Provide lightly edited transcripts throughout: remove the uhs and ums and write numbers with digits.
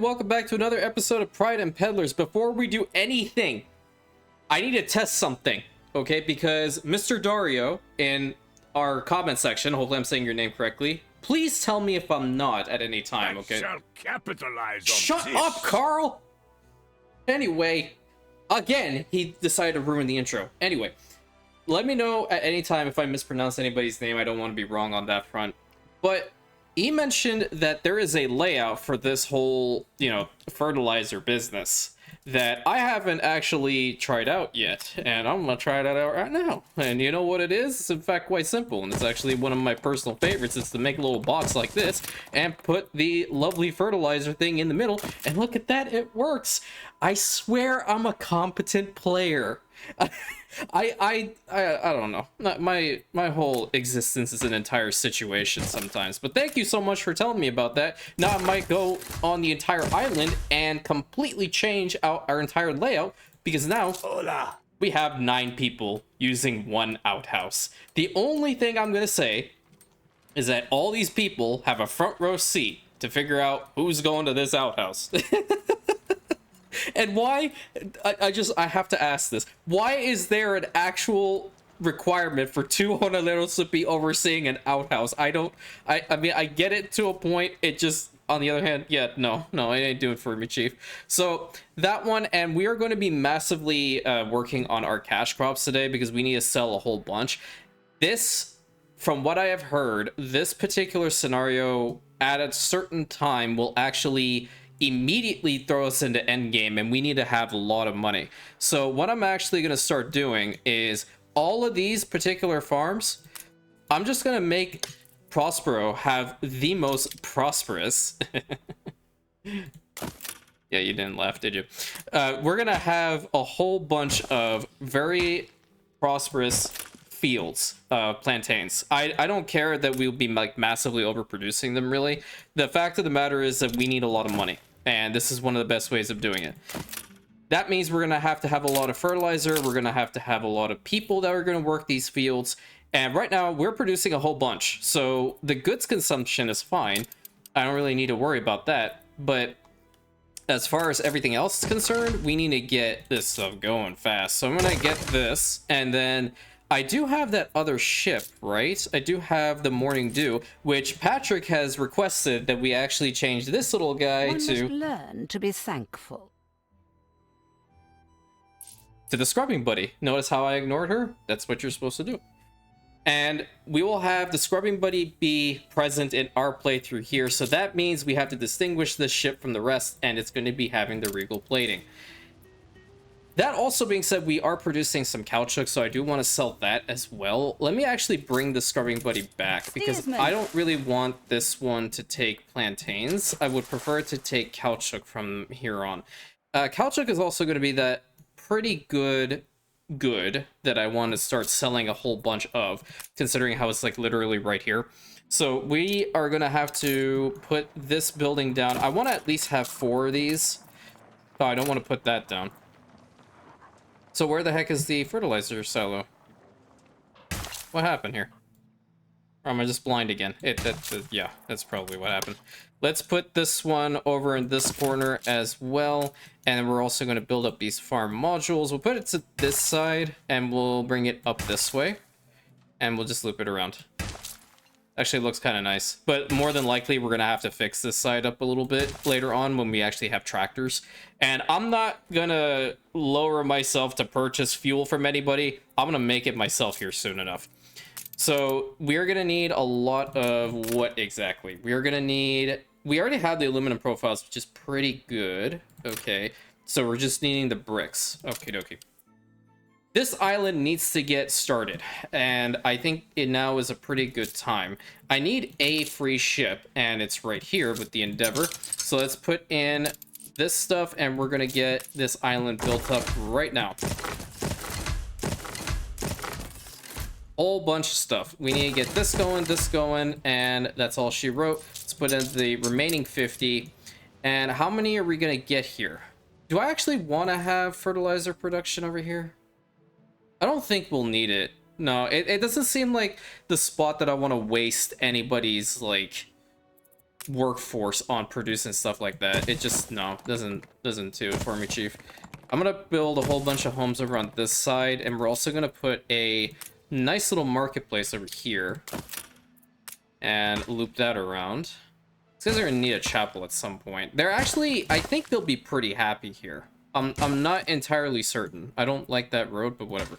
and welcome back to another episode of Pride and Peddlers. Before we do anything, I need to test something, okay? Because Mr. Dario, in our comment section, hopefully I'm saying your name correctly, please tell me if I'm not at any time, okay? I shall capitalize on Shut this. up, Carl! Anyway, again, he decided to ruin the intro. Anyway, let me know at any time if I mispronounce anybody's name. I don't want to be wrong on that front. But he mentioned that there is a layout for this whole, fertilizer business that I haven't actually tried out yet, and I'm gonna try that out right now. And you know what it is? It's in fact quite simple, and it's actually one of my personal favorites. Is to make a little box like this and put the lovely fertilizer thing in the middle, and look at that, it works. I swear I'm a competent player. I don't know. My whole existence is an entire situation sometimes. But thank you so much for telling me about that. Now I might go on the entire island and completely change out our entire layout, because now we have 9 people using one outhouse. The only thing I'm gonna say is that all these people have a front row seat to figure out who's going to this outhouse. And why, I have to ask this, why is there an actual requirement for 2 honaleros to be overseeing an outhouse? I mean, I get it to a point, it just, on the other hand, yeah, no, it ain't doing for me, chief. So, that one, and we are going to be massively working on our cash crops today, because we need to sell a whole bunch. This, from what I have heard, this particular scenario, at a certain time, will actually immediately throw us into endgame, and we need to have a lot of money. So what I'm actually going to start doing is all of these particular farms, I'm just going to make Prospero have the most prosperous. Yeah, you didn't laugh, did you? We're going to have a whole bunch of very prosperous fields, plantains. I don't care that we'll be like massively overproducing them, really. The fact of the matter is that we need a lot of money, and this is one of the best ways of doing it. That means we're gonna have to have a lot of fertilizer, we're gonna have to have a lot of people that are gonna work these fields, and right now we're producing a whole bunch, so the goods consumption is fine. I don't really need to worry about that, but as far as everything else is concerned, we need to get this stuff going fast. So I'm gonna get this, and then I do have that other ship, right? I do have the Morning Dew, which Patrick has requested that we actually change this little guy One must learn to be thankful. To the scrubbing buddy. Notice how I ignored her? That's what you're supposed to do. And we will have the scrubbing buddy be present in our playthrough here, so that means we have to distinguish this ship from the rest, and it's going to be having the regal plating. That also being said, we are producing some caoutchouc, so I do want to sell that as well. Let me actually bring the scrubbing buddy back, because I don't really want this one to take plantains. I would prefer to take caoutchouc from here on. Caoutchouc is also going to be that pretty good that I want to start selling a whole bunch of, considering how it's like literally right here. So we are going to have to put this building down. I want to at least have 4 of these. Oh, I don't want to put that down. So where the heck is the fertilizer silo? What happened here? Or am I just blind again? Yeah, that's probably what happened. Let's put this one over in this corner as well. And we're also going to build up these farm modules. We'll put it to this side, and we'll bring it up this way. And we'll just loop it around. Actually, it looks kind of nice. But more than likely, we're going to have to fix this side up a little bit later on when we actually have tractors. And I'm not going to lower myself to purchase fuel from anybody. I'm going to make it myself here soon enough. So we're going to need a lot of what exactly? We're going to need... We already have the aluminum profiles, which is pretty good. Okay. So we're just needing the bricks. Okie dokie. This island needs to get started, and I think it now is a pretty good time. I need a free ship, and it's right here with the Endeavor. So let's put in this stuff, and we're going to get this island built up right now. Whole bunch of stuff. We need to get this going, and that's all she wrote. Let's put in the remaining 50. And how many are we going to get here? Do I actually want to have fertilizer production over here? I don't think we'll need it. No, it doesn't seem like the spot that I want to waste anybody's, like, workforce on producing stuff like that. It just, no, doesn't do it for me, Chief. I'm gonna build a whole bunch of homes over on this side, and we're also gonna put a nice little marketplace over here and loop that around. These guys are gonna need a chapel at some point. They're actually, I think they'll be pretty happy here. I'm not entirely certain. I don't like that road, but whatever.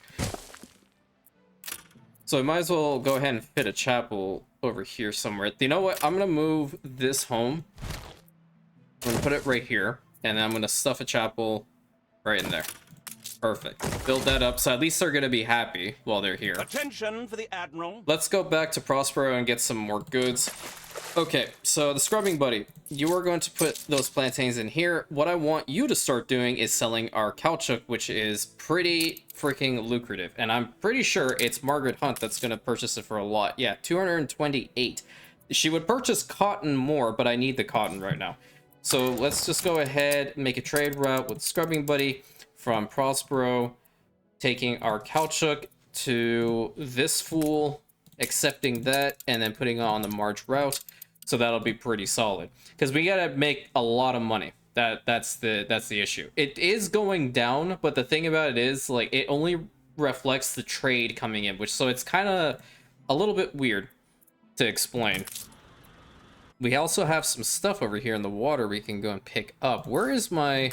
So I might as well go ahead and fit a chapel over here somewhere. You know what? I'm gonna move this home. I'm gonna put it right here, and then I'm gonna stuff a chapel right in there. Perfect. Build that up, so at least they're gonna be happy while they're here. Attention for the Admiral. Let's go back to Prospero and get some more goods. Okay, so the scrubbing buddy, you are going to put those plantains in here. What I want you to start doing is selling our caoutchouc, which is pretty freaking lucrative. And I'm pretty sure it's Margaret Hunt that's going to purchase it for a lot. Yeah, 228. She would purchase cotton more, but I need the cotton right now. So let's just go ahead, make a trade route with scrubbing buddy from Prospero, taking our caoutchouc to this fool, accepting that, and then putting it on the March route. So that'll be pretty solid, because we gotta make a lot of money. That's the issue. It is going down, but the thing about it is, like, it only reflects the trade coming in, which, so it's kind of a little bit weird to explain. We also have some stuff over here in the water we can go and pick up. Where is my...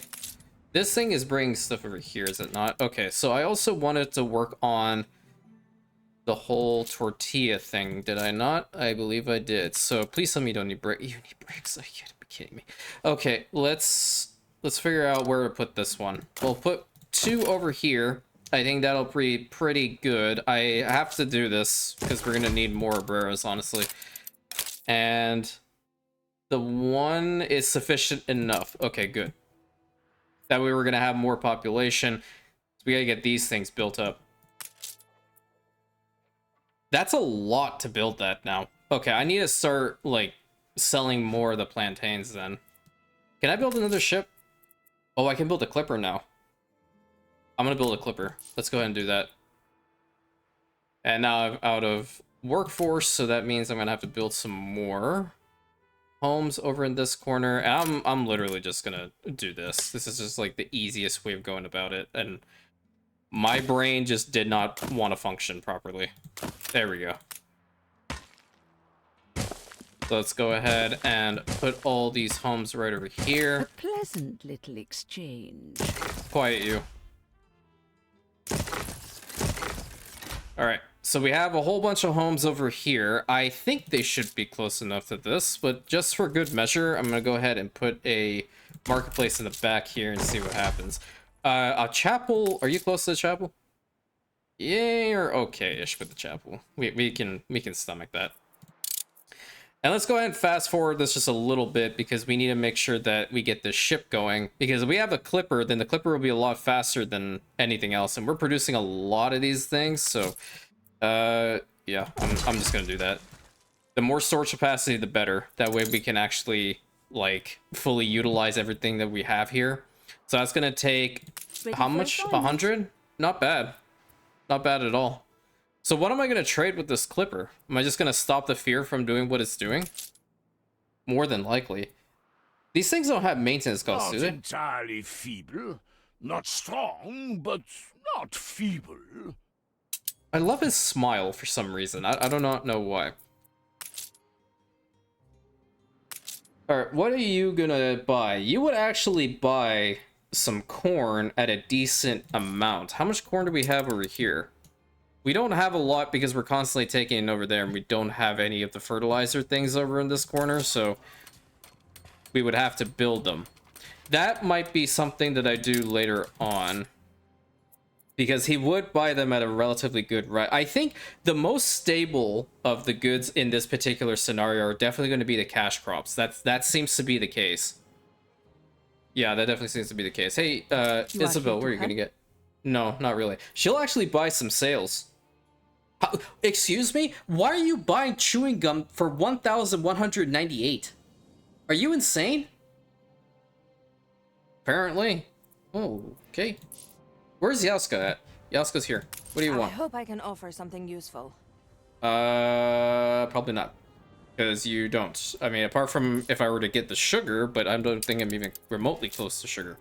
This thing is bringing stuff over here, is it not? Okay, so I also wanted to work on the whole tortilla thing. Did I not? I believe I did. So please tell me you don't need bricks. You need bricks. I can't be kidding me. Okay, let's figure out where to put this one. We'll put 2 over here. I think that'll be pretty good. I have to do this because we're gonna need more Obreros, honestly. And the 1 is sufficient enough. Okay, good. That way we're gonna have more population. So we gotta get these things built up. That's a lot to build that now. Okay, I need to start, like, selling more of the plantains then. Can I build another ship? Oh, I can build a clipper now. I'm gonna build a clipper. Let's go ahead and do that. And now I'm out of workforce, so that means I'm gonna have to build some more homes over in this corner. And I'm literally just gonna do this. This is just, like, the easiest way of going about it. And my brain just did not want to function properly. There we go. So let's go ahead and put all these homes right over here. A pleasant little exchange. Quiet you. Alright, so we have a whole bunch of homes over here. I think they should be close enough to this, but just for good measure, I'm going to go ahead and put a marketplace in the back here and see what happens. A chapel, are you close to the chapel? Yeah, you're okay-ish with the chapel. We can stomach that. And let's go ahead and fast forward this just a little bit, because we need to make sure that we get this ship going. Because if we have a clipper, then the clipper will be a lot faster than anything else. And we're producing a lot of these things, so... yeah, I'm just gonna do that. The more storage capacity, the better. That way we can actually, like, fully utilize everything that we have here. So that's gonna take... How much? 100? Not bad. Not bad at all. So what am I going to trade with this clipper? Am I just going to stop the fear from doing what it's doing? More than likely. These things don't have maintenance costs, do they? Not entirely feeble. Not strong, but not feeble. I love his smile for some reason. I do not know why. Alright, what are you going to buy? You would actually buy some corn at a decent amount. How much corn do we have over here? We don't have a lot because we're constantly taking it over there, and we don't have any of the fertilizer things over in this corner, so we would have to build them. That might be something that I do later on, because he would buy them at a relatively good rate. I think the most stable of the goods in this particular scenario are definitely going to be the cash crops. That seems to be the case. Yeah, that definitely seems to be the case. Hey, Isabel, where are you going to get? No, not really. She'll actually buy some sales. Excuse me? Why are you buying chewing gum for 1,198? Are you insane? Apparently. Oh, okay. Where's Yaska at? Yaska's here. What do you want? I hope I can offer something useful. Probably not. Because you don't. I mean, apart from if I were to get the sugar, but I don't think I'm even remotely close to sugar.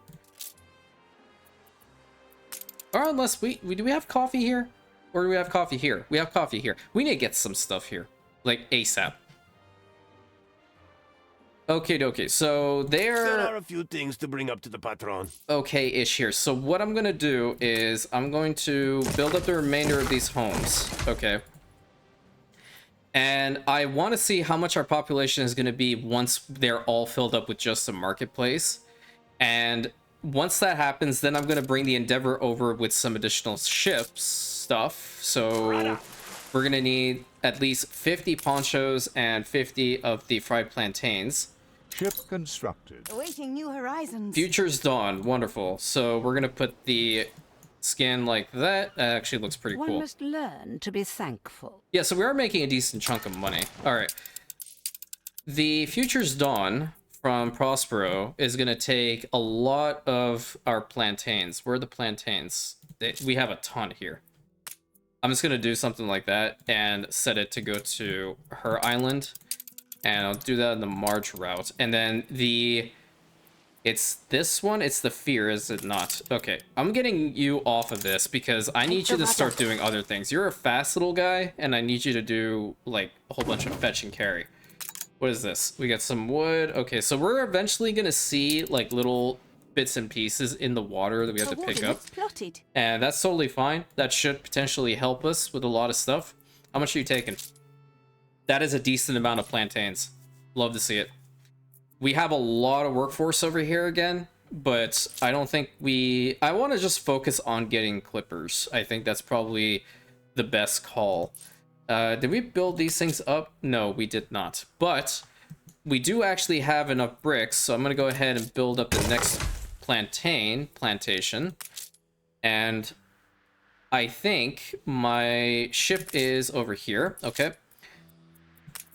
Or unless do we have coffee here? Or do we have coffee here? We have coffee here. We need to get some stuff here. Like, ASAP. Okay, so There are a few things to bring up to the patron. okay-ish here. So what I'm gonna do is I'm going to build up the remainder of these homes. Okay. And I want to see how much our population is going to be once they're all filled up with just the marketplace. And once that happens, then I'm going to bring the Endeavor over with some additional ships stuff. So we're going to need at least 50 ponchos and 50 of the fried plantains. Ship constructed. Awaiting new horizons. Future's Dawn. Wonderful. So we're going to put the skin like that. That actually looks pretty One cool. must learn to be thankful. Yeah, so we are making a decent chunk of money. All right. The Future's Dawn from Prospero is going to take a lot of our plantains. Where are the plantains? We have a ton here. I'm just going to do something like that and set it to go to her island. And I'll do that in the March route. And then it's this one. It's the Fear, is it not? Okay, I'm getting you off of this because I need you to start doing other things. You're a fast little guy, and I need you to do, like, a whole bunch of fetch and carry. What is this? We got some wood. Okay, so we're eventually going to see, like, little bits and pieces in the water that we have to pick up. And that's totally fine. That should potentially help us with a lot of stuff. How much are you taking? That is a decent amount of plantains. Love to see it. We have a lot of workforce over here again, but I don't think I want to just focus on getting clippers. I think that's probably the best call. Did we build these things up? No, we did not. But we do actually have enough bricks, so I'm going to go ahead and build up the next plantation. And I think my ship is over here. Okay.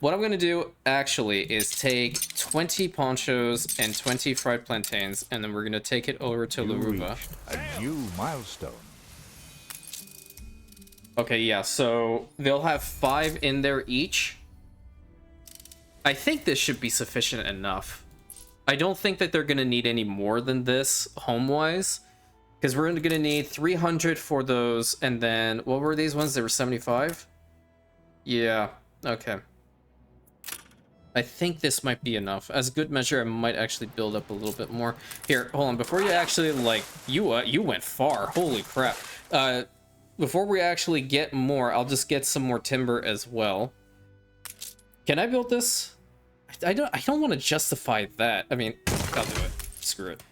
What I'm going to do, actually, is take 20 ponchos and 20 fried plantains, and then we're going to take it over to Laruva. A new milestone. Okay, yeah, so they'll have 5 in there each. I think this should be sufficient enough. I don't think that they're going to need any more than this, home-wise, because we're going to need 300 for those, and then, what were these ones? They were 75? Yeah, okay. I think this might be enough. As good measure, I might actually build up a little bit more. Here, hold on. Before you actually, like, you went far. Holy crap. Before we actually get more, I'll just get some more timber as well. Can I build this? I don't want to justify that. I mean, I'll do it. Screw it.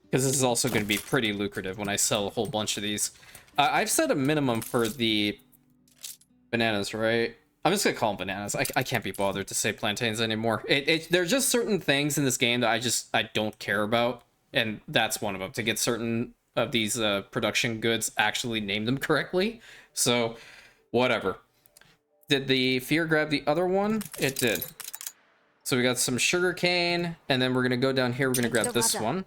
Because this is also going to be pretty lucrative when I sell a whole bunch of these. I've set a minimum for the bananas, right? I'm just gonna call them bananas. I can't be bothered to say plantains anymore. There's just certain things in this game that I don't care about, and that's one of them. To get certain of these production goods, actually name them correctly. So, whatever. Did the Fear grab the other one? It did. So we got some sugar cane, and then we're gonna go down here. We're gonna grab this one.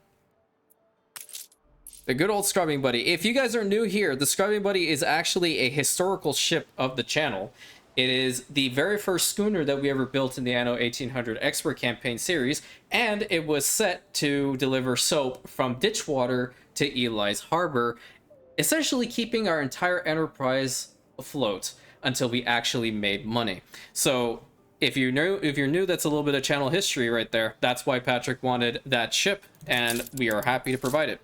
The good old Scrubbing Buddy. If you guys are new here, the Scrubbing Buddy is actually a historical ship of the channel. It is the very first schooner that we ever built in the Anno 1800 Expert Campaign series, and it was set to deliver soap from Ditchwater to Eli's Harbor, essentially keeping our entire enterprise afloat until we actually made money. So if you're new, that's a little bit of channel history right there. That's why Patrick wanted that ship, and we are happy to provide it.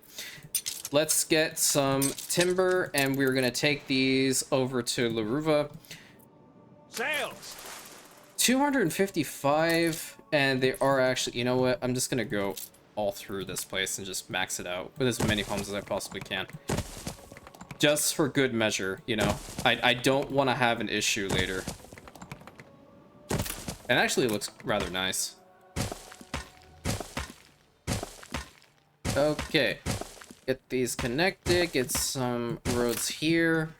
Let's get some timber, and we're gonna take these over to Laruva. Sales! 255, and they are actually, you know what, I'm just gonna go all through this place and just max it out with as many homes as I possibly can, just for good measure. You know, I don't want to have an issue later. And actually it looks rather nice. Okay, get these connected, get some roads here.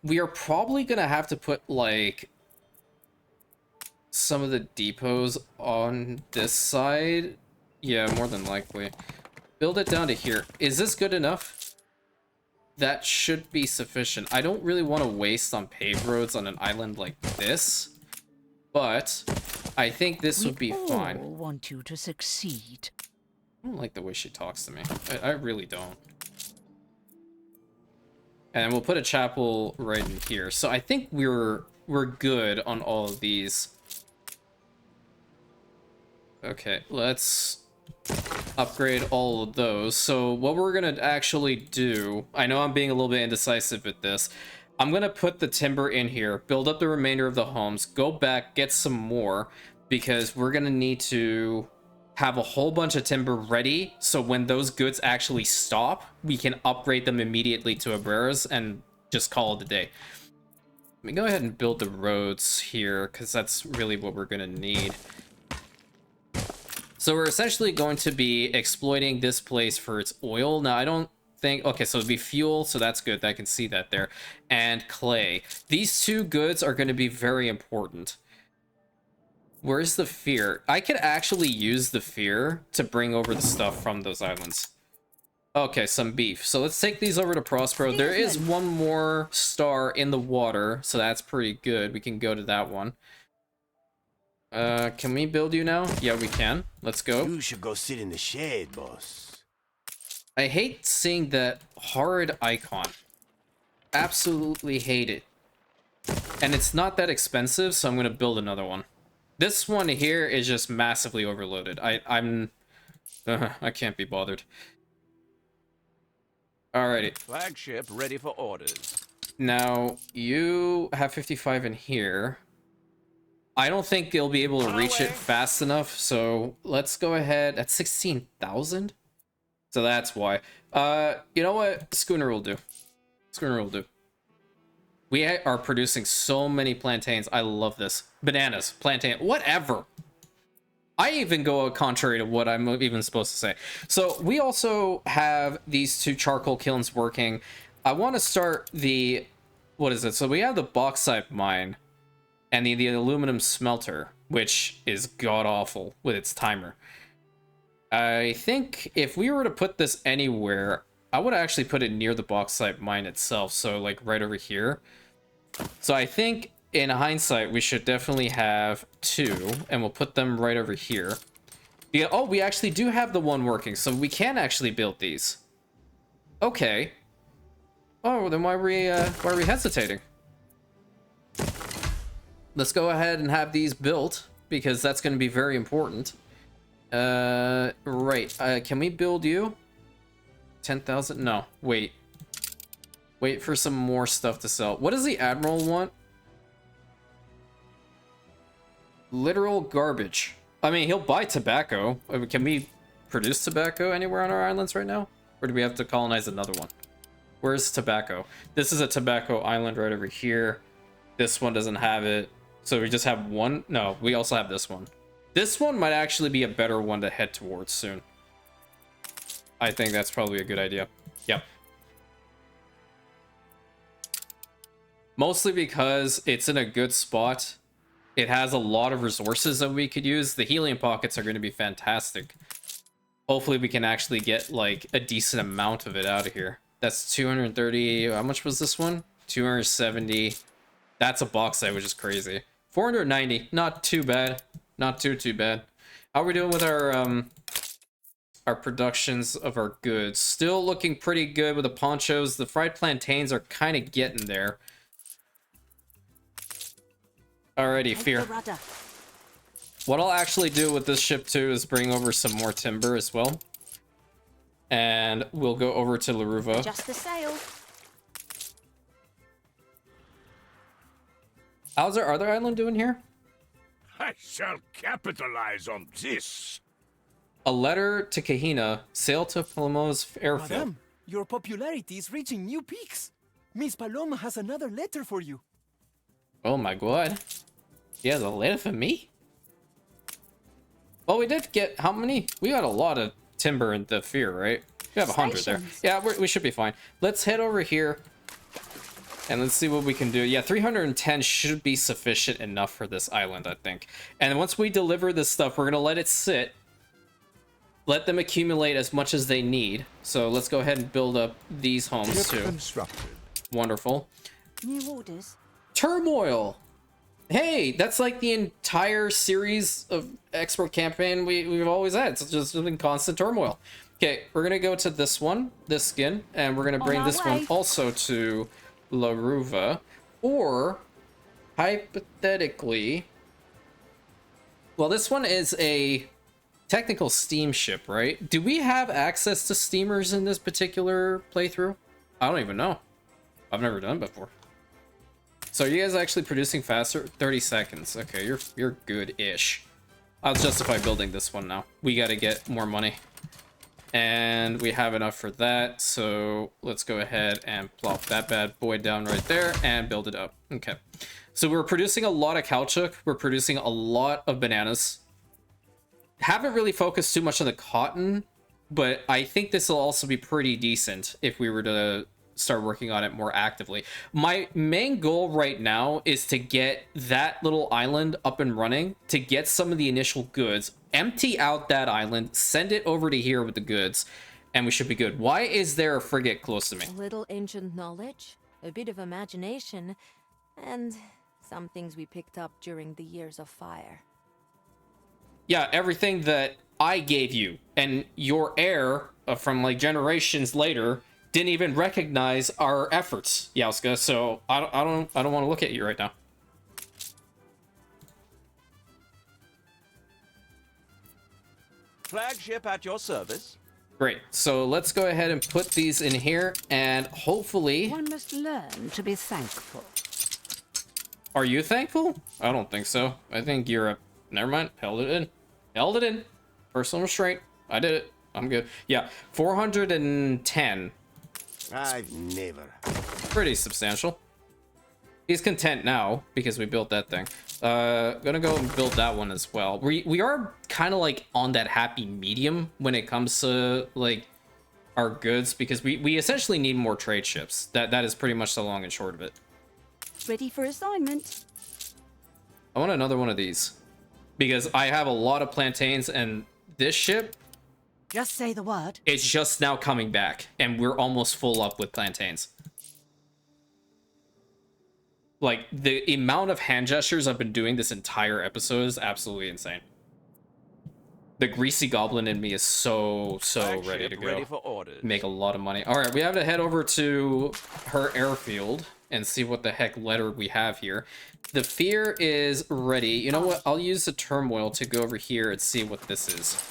We are probably gonna have to put, like, some of the depots on this side. Yeah, more than likely. Build it down to here. Is this good enough? that should be sufficient. I don't really want to waste on paved roads on an island like this, but I think this would be fine. We all want you to succeed. I don't like the way she talks to me. I really don't. And we'll put a chapel right in here. So I think we're good on all of these. Okay, let's upgrade all of those. So what we're gonna actually do, I know I'm being a little bit indecisive with this. I'm gonna put the timber in here, build up the remainder of the homes, go back, get some more, because we're gonna need to have a whole bunch of timber ready, so when those goods actually stop, we can upgrade them immediately to Abreras and just call it a day. Let me go ahead and build the roads here, because that's really what we're gonna need. So we're essentially going to be exploiting this place for its oil. Now, I don't think... Okay, so it'd be fuel, so that's good. I can see that there. And clay. These two goods are going to be very important. Where's the fear? I could actually use the fear to bring over the stuff from those islands. Okay, some beef. So let's take these over to Prospero. There is one more star in the water, so that's pretty good. We can go to that one. Can we build you now? Yeah, we can. Let's go. You should go sit in the shade, boss. I hate seeing that horrid icon. Absolutely hate it. And it's not that expensive, so I'm gonna build another one. This one here is just massively overloaded. I can't be bothered. Alrighty. Flagship ready for orders. Now, you have 55 in here. I don't think you'll be able to reach it fast enough, so let's go ahead. That's 16,000? So that's why. You know what? Schooner will do. Schooner will do. We are producing so many plantains. I love this. Bananas, plantain, whatever. I even go contrary to what I'm even supposed to say. So we also have these two charcoal kilns working. I want to start the... What is it? So we have the bauxite mine and the aluminum smelter, which is god-awful with its timer. I think if we were to put this anywhere, I would actually put it near the bauxite mine itself. So like right over here. So I think in hindsight, we should definitely have two, and we'll put them right over here. Yeah, oh, we actually do have the one working, so we can actually build these. Okay. Oh, then why are we hesitating? Let's go ahead and have these built, because that's going to be very important. Right. Can we build you? 10,000? No, wait. Wait for some more stuff to sell. What does the Admiral want? Literal garbage. I mean, he'll buy tobacco. I mean, can we produce tobacco anywhere on our islands right now? Or do we have to colonize another one? Where's tobacco? This is a tobacco island right over here. This one doesn't have it. So we just have one? No, we also have this one. This one might actually be a better one to head towards soon. I think that's probably a good idea. Yep. Mostly because it's in a good spot. It has a lot of resources that we could use. The helium pockets are going to be fantastic. Hopefully we can actually get like a decent amount of it out of here. That's 230. How much was this one? 270. That's a bauxite, which is crazy. 490. Not too bad. Not too bad. How are we doing with our productions of our goods? Still looking pretty good with the ponchos. The fried plantains are kind of getting there. Alrighty, fear. What I'll actually do with this ship too is bring over some more timber as well. And we'll go over to Laruva. Just the sail. How's our other island doing here? I shall capitalize on this. A letter to Kahina. Sail to Paloma's airfield. Madame, your popularity is reaching new peaks. Miss Paloma has another letter for you. Oh my god. He has a letter for me? Well, we did get... How many? We got a lot of timber in the fear, right? We have 100 there. Yeah, we should be fine. Let's head over here. And let's see what we can do. Yeah, 310 should be sufficient enough for this island, I think. And once we deliver this stuff, we're going to let it sit. let them accumulate as much as they need. So let's go ahead and build up these homes Ship too. constructed. Wonderful. New orders. Turmoil. Hey, that's like the entire series of export campaign we've always had. It's just been constant turmoil. Okay, we're gonna go to this one, this skin, and we're gonna bring this one also to La Ruva. Or, hypothetically, well, this one is a technical steamship, right? Do we have access to steamers in this particular playthrough? I don't even know. I've never done it before. So are you guys actually producing faster? 30 seconds. Okay, you're good-ish. I'll justify building this one now. We gotta get more money. And we have enough for that, so let's go ahead and plop that bad boy down right there and build it up. Okay. So we're producing a lot of caoutchouc. We're producing a lot of bananas. Haven't really focused too much on the cotton, but I think this will also be pretty decent if we were to start working on it more actively. My main goal right now is to get that little island up and running, to get some of the initial goods, empty out that island, send it over to here with the goods, and we should be good. Why is there a frigate close to me? A little ancient knowledge, a bit of imagination, and some things we picked up during the years of fire. Yeah, everything that I gave you and your heir from like generations later didn't even recognize our efforts, Yauska. So I don't want to look at you right now. Flagship at your service. Great. So let's go ahead and put these in here, and hopefully. One must learn to be thankful. Are you thankful? I don't think so. I think Europe. Never mind. Held it in. Held it in. Personal restraint. I did it. I'm good. Yeah, 410. I've never. Pretty substantial. He's content now because we built that thing. Gonna go and build that one as well. We are kind of like on that happy medium when it comes to like our goods, because we essentially need more trade ships. That is pretty much the long and short of it. Ready for assignment. I want another one of these because I have a lot of plantains, and this ship, Just say the word. it's just now coming back, and we're almost full up with plantains. Like, the amount of hand gestures I've been doing this entire episode is absolutely insane. The greasy goblin in me is so ready to go. Ready for orders. Make a lot of money. All right, we have to head over to her airfield and see what the heck letter we have here. The fear is ready. You know what? I'll use the turmoil to go over here and see what this is,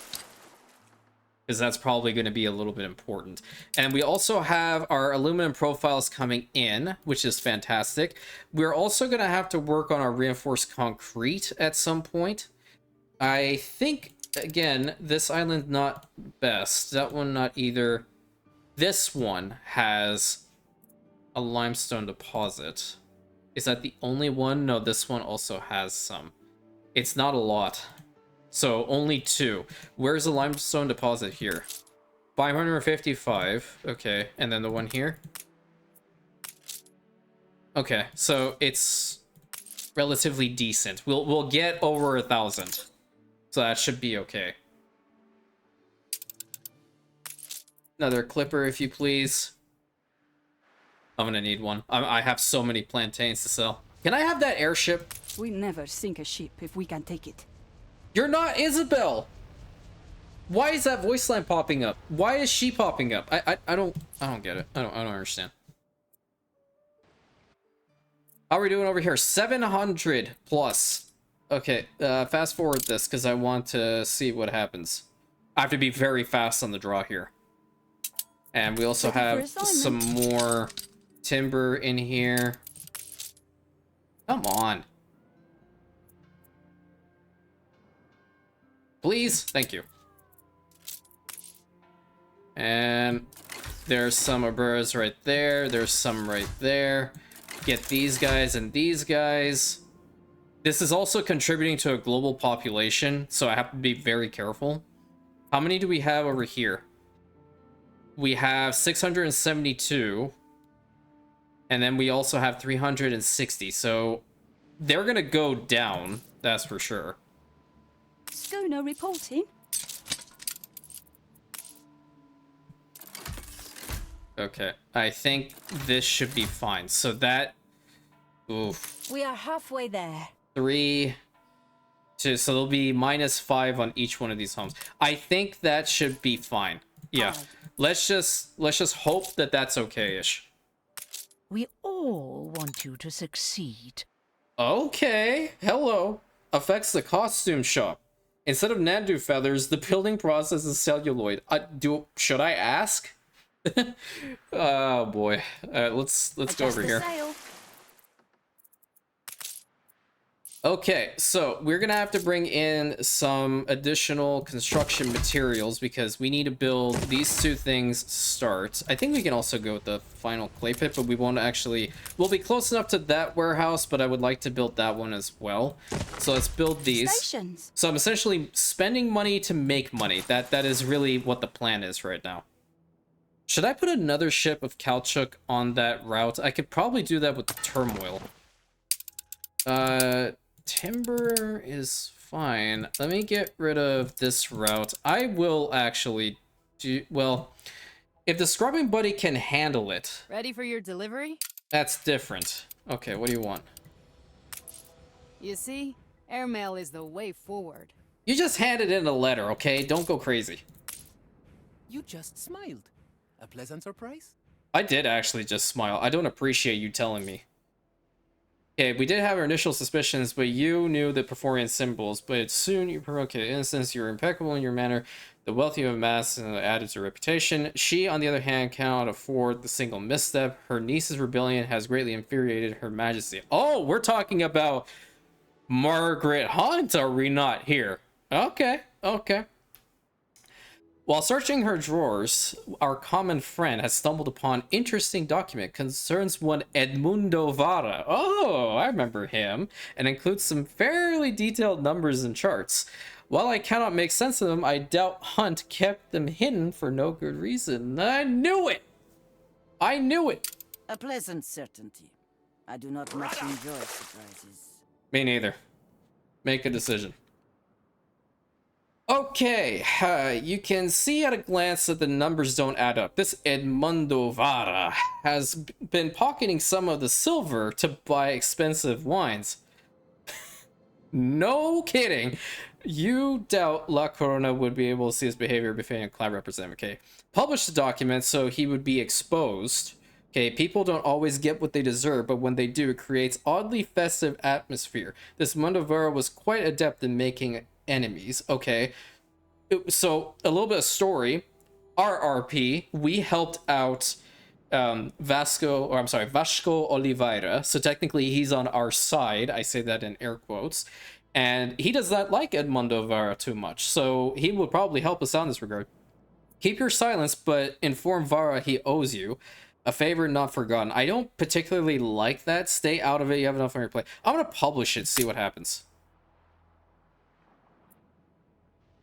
because that's probably going to be a little bit important. And we also have our aluminum profiles coming in, which is fantastic. We're also going to have to work on our reinforced concrete at some point. I think, again, this island not best. That one not either. This one has a limestone deposit. Is that the only one? No, this one also has some. It's not a lot. So only 2. Where's the limestone deposit here? 555. Okay, and then the one here. Okay, so it's relatively decent. We'll get over 1,000. So that should be okay. Another clipper, if you please. I'm gonna need one. I have so many plantains to sell. Can I have that airship? We never sink a ship if we can take it. You're not Isabel. Why is that voice line popping up? Why is she popping up? I don't get it. I don't understand. How are we doing over here? 700 plus. Okay, fast forward this because I want to see what happens. I have to be very fast on the draw here. And we also have some more timber in here. Come on. Please, thank you. And there's some arbors right there. There's some right there. Get these guys and these guys. This is also contributing to a global population, so I have to be very careful. How many do we have over here? We have 672. And then we also have 360. So they're gonna go down, that's for sure. Schooner reporting. Okay, I think this should be fine. So that, oof, We are halfway there. 3, 2. So there'll be -5 on each one of these homes. I think that should be fine. Yeah, Alright. let's just hope that that's okay-ish. We all want you to succeed. Okay, hello. Affects the costume shop. Instead of Nandu feathers, the building process is celluloid. Should I ask? Oh boy. Let's go Adjust over the here. sail. Okay, so we're gonna have to bring in some additional construction materials because we need to build these 2 things to start. I think we can also go with the final clay pit, but we won't actually... We'll be close enough to that warehouse, but I would like to build that one as well. So let's build these. Stations. So I'm essentially spending money to make money. That is really what the plan is right now. Should I put another ship of Kalchuk on that route? I could probably do that with the turmoil. Timber is fine. Let me get rid of this route. I will actually do... Well, if the scrubbing buddy can handle it, Ready for your delivery? that's different. Okay, what do you want? You see, airmail is the way forward. You just handed in a letter, okay? Don't go crazy. You just smiled. A pleasant surprise? I did actually just smile. I don't appreciate you telling me. Okay, we did have our initial suspicions, but you knew the Prophorian symbols, but soon you provoked innocence. You were impeccable in your manner. The wealth you amassed and added to reputation. She, on the other hand, cannot afford the single misstep. Her niece's rebellion has greatly infuriated her majesty. Oh, we're talking about Margaret Hunt, are we not here? Okay, okay. While searching her drawers, our common friend has stumbled upon interesting document concerns one Edmundo Vara. Oh, I remember him, and includes some fairly detailed numbers and charts. While I cannot make sense of them, I doubt Hunt kept them hidden for no good reason. I knew it! I knew it! A pleasant certainty. I do not much enjoy surprises. Me neither. Make a decision. Okay, you can see at a glance that the numbers don't add up. This Edmundo Vara has been pocketing some of the silver to buy expensive wines. No kidding. You doubt La Corona would be able to see his behavior befitting a clan representative, okay? Publish the document so he would be exposed. Okay, people don't always get what they deserve, but when they do, it creates oddly festive atmosphere. This Mundo Vara was quite adept in making enemies. Okay, so a little bit of story. Our RP, we helped out Vasco Oliveira, so technically he's on our side. I say that in air quotes, and he does not like Edmundo Vara too much, so he will probably help us out in this regard. Keep your silence, but inform Vara he owes you a favor not forgotten. I don't particularly like that. Stay out of it. You have enough on your plate. I'm gonna publish it, see what happens.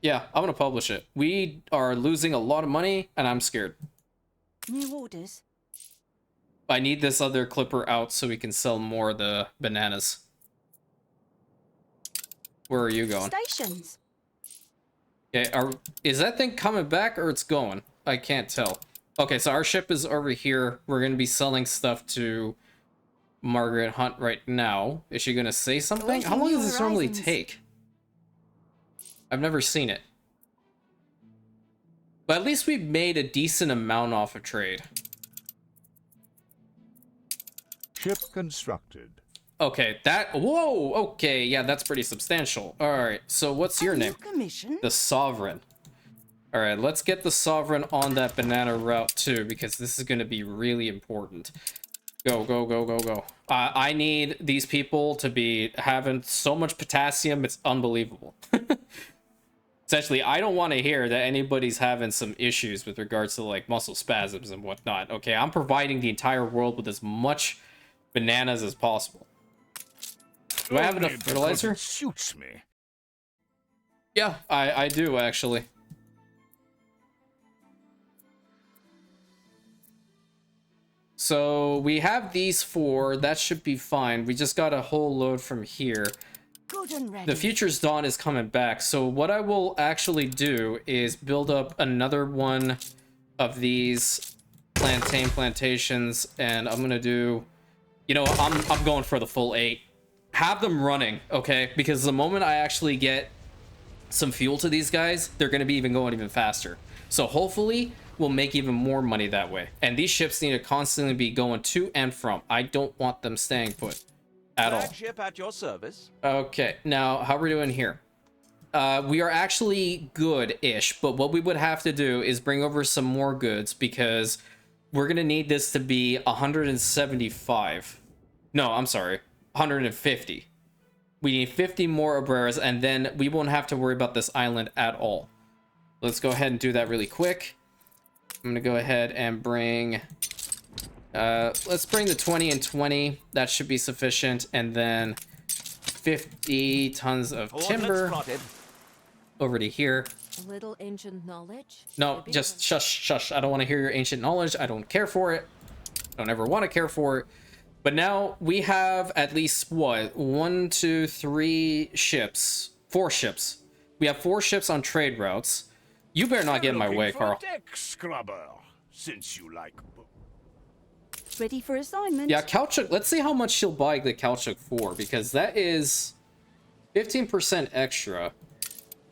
Yeah, I'm gonna publish it. We are losing a lot of money, and I'm scared. New orders. I need this other clipper out so we can sell more of the bananas. Where are you going? Stations. Okay, is that thing coming back or it's going? I can't tell. Okay, so our ship is over here. We're gonna be selling stuff to Margaret Hunt right now. Is she gonna say something? How long does this normally take? I've never seen it. But at least we've made a decent amount off of trade. Ship constructed. Okay, whoa, okay, yeah, that's pretty substantial. Alright, so what's your name? Commission. The Sovereign. Alright, let's get the Sovereign on that banana route too, because this is going to be really important. Go, go, go, go, go. I need these people to be having so much potassium, it's unbelievable. Essentially, I don't want to hear that anybody's having some issues with regards to, like, muscle spasms and whatnot. Okay, I'm providing the entire world with as much bananas as possible. Do I have enough fertilizer? It suits me. Yeah, I do, actually. So, we have these 4. That should be fine. We just got a whole load from here. Good and ready. The Future's Dawn is coming back, so what I will actually do is build up another one of these plantain plantations, and I'm gonna do, you know, I'm going for the full 8. Have them running, okay? Because the moment I actually get some fuel to these guys, they're gonna be going even faster. So hopefully we'll make even more money that way. And these ships need to constantly be going to and from. I don't want them staying put at all. Flagship at your service. Okay, now how are we doing here? We are actually good-ish, but what we would have to do is bring over some more goods because we're gonna need this to be 175. No, I'm sorry, 150. We need 50 more obreras, and then we won't have to worry about this island at all. Let's go ahead and do that really quick. I'm gonna go ahead and bring let's bring the 20 and 20. That should be sufficient, and then 50 tons of timber over to here. A little ancient knowledge? No, just shush. I don't want to hear your ancient knowledge. I don't care for it. Don't ever want to care for it. But now we have at least what? 1, 2, 3 ships. 4 ships. We have 4 ships on trade routes. You better not get in my way, Carl. Deck scrubber, since you like. Ready for assignment. Yeah, Calchuk. Let's see how much she'll buy the Calchuk for, because that is 15% extra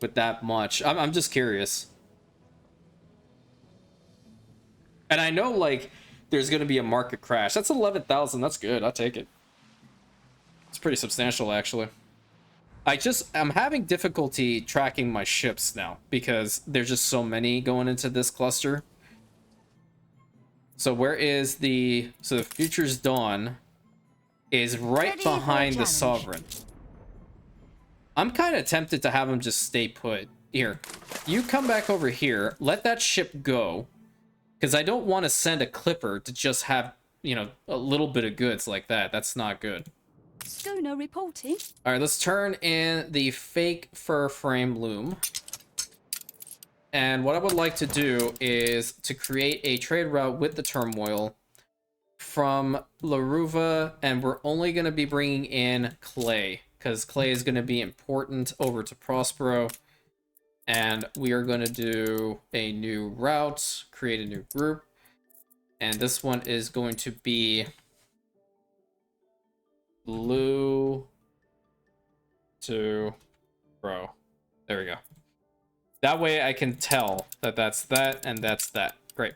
with that much. I'm just curious. And I know, like, there's going to be a market crash. That's 11,000. That's good. I'll take it. It's pretty substantial, actually. I'm having difficulty tracking my ships now because there's just so many going into this cluster. So where is the... So the Future's Dawn is right behind the Sovereign. I'm kind of tempted to have him just stay put. Here, you come back over here. Let that ship go. Because I don't want to send a clipper to just have, you know, a little bit of goods like that. That's not good. Schooner reporting. All right, let's turn in the fake fur frame loom. And what I would like to do is to create a trade route with the turmoil from Laruva, and we're only going to be bringing in clay because clay is going to be important over to Prospero. And we are going to do a new route, create a new group. And this one is going to be blue to pro. There we go. That way I can tell that that's that and that's that. Great.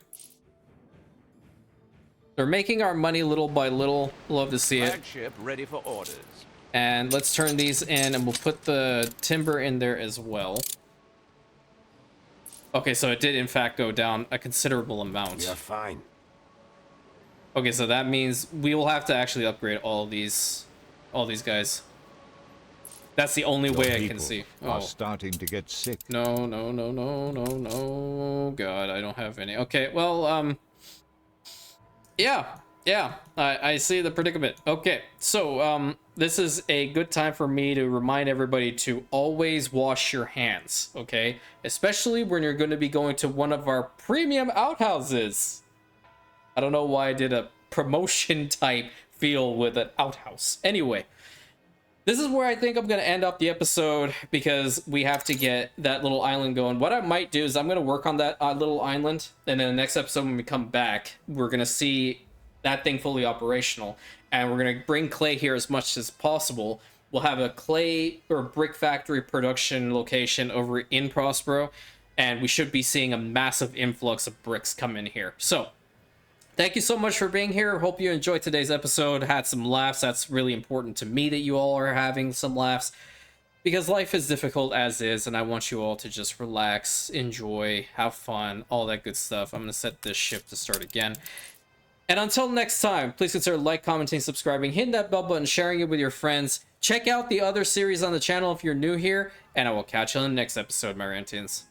They're making our money little by little. Love to see it. Flagship ready for orders. And let's turn these in, and we'll put the timber in there as well. Okay, so it did in fact go down a considerable amount. You're fine. Okay, so that means we will have to actually upgrade all these guys. That's the only way I can see. Are starting to get sick. No. God, I don't have any. Okay, well, yeah, I see the predicament. Okay, so, this is a good time for me to remind everybody to always wash your hands, okay? Especially when you're going to be going to one of our premium outhouses. I don't know why I did a promotion type feel with an outhouse. Anyway, this is where I think I'm going to end up the episode because we have to get that little island going. What I might do is I'm going to work on that little island, and then the next episode when we come back, we're going to see that thing fully operational, and we're going to bring clay here as much as possible. We'll have a clay or brick factory production location over in Prospero, and we should be seeing a massive influx of bricks come in here. So thank you so much for being here. Hope you enjoyed today's episode, had some laughs. That's really important to me that you all are having some laughs, because life is difficult as is, and I want you all to just relax, enjoy, have fun, all that good stuff. I'm going to set this ship to start again. And until next time, please consider like, commenting, subscribing, hitting that bell button, sharing it with your friends. Check out the other series on the channel if you're new here, and I will catch you on the next episode, my Rantians.